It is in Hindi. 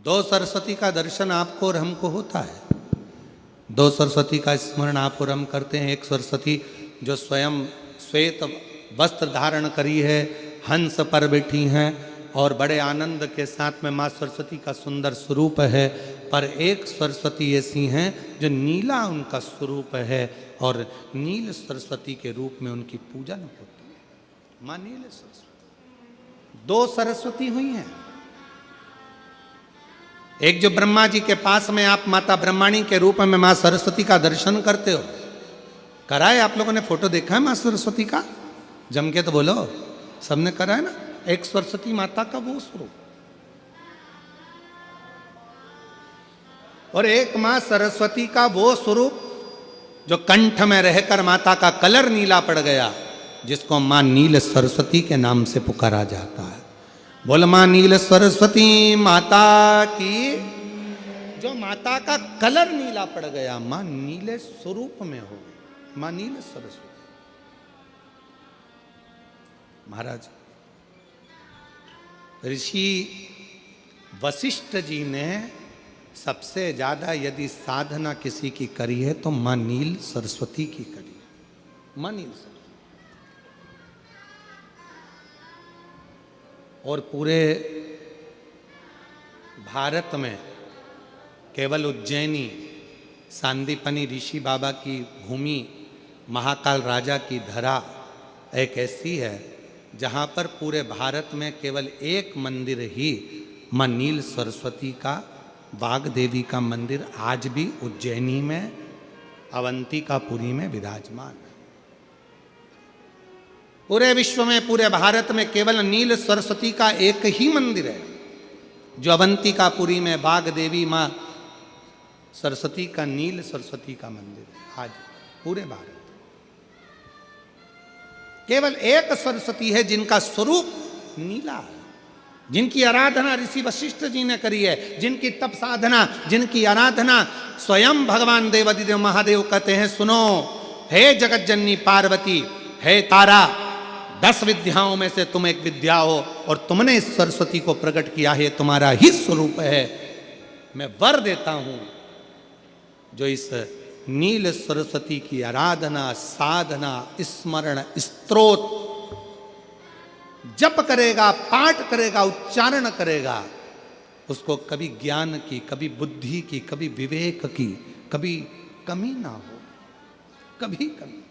दो सरस्वती का दर्शन आपको और हमको होता है। दो सरस्वती का स्मरण आप और हम करते हैं। एक सरस्वती जो स्वयं श्वेत वस्त्र धारण करी है, हंस पर बैठी हैं और बड़े आनंद के साथ में माँ सरस्वती का सुंदर स्वरूप है। पर एक सरस्वती ऐसी हैं जो नीला उनका स्वरूप है और नील सरस्वती के रूप में उनकी पूजन होती है। माँ नील सरस्वती, दो सरस्वती हुई हैं। एक जो ब्रह्मा जी के पास में आप माता ब्रह्माणी के रूप में माँ सरस्वती का दर्शन करते हो, करा है आप लोगों ने? फोटो देखा है माँ सरस्वती का? जम के तो बोलो, सबने करा है ना? एक सरस्वती माता का वो स्वरूप और एक माँ सरस्वती का वो स्वरूप जो कंठ में रहकर माता का कलर नीला पड़ गया, जिसको माँ नील सरस्वती के नाम से पुकारा जाता है। बोल माँ नील सरस्वती माता की। जो माता का कलर नीला पड़ गया, माँ नीले स्वरूप में हो गई, माँ नील सरस्वती। महाराज ऋषि वशिष्ठ जी ने सबसे ज्यादा यदि साधना किसी की करी है तो माँ नील सरस्वती की करी है। माँ नील सरस्वती और पूरे भारत में केवल उज्जैनी सांदीपनी ऋषि बाबा की भूमि, महाकाल राजा की धरा एक ऐसी है जहाँ पर पूरे भारत में केवल एक मंदिर ही माँ नील सरस्वती का, बाग देवी का मंदिर आज भी उज्जैनी में अवंतिकापुरी में विराजमान है। पूरे विश्व में, पूरे भारत में केवल नील सरस्वती का एक ही मंदिर है जो अवंतिकापुरी में बाग देवी माँ सरस्वती का, नील सरस्वती का मंदिर है। आज पूरे भारत केवल एक सरस्वती है जिनका स्वरूप नीला है, जिनकी आराधना ऋषि वशिष्ठ जी ने करी है, जिनकी तप साधना, जिनकी आराधना स्वयं भगवान देवादिदेव महादेव कहते हैं, सुनो हे जगत जननी पार्वती, हे तारा, 10 विद्याओं में से तुम एक विद्या हो और तुमने इस सरस्वती को प्रकट किया है, तुम्हारा ही स्वरूप है। मैं वर देता हूं जो इस नील सरस्वती की आराधना, साधना, स्मरण, स्तोत्र जप करेगा, पाठ करेगा, उच्चारण करेगा, उसको कभी ज्ञान की, कभी बुद्धि की, कभी विवेक की, कभी कमी ना हो, कभी कमी।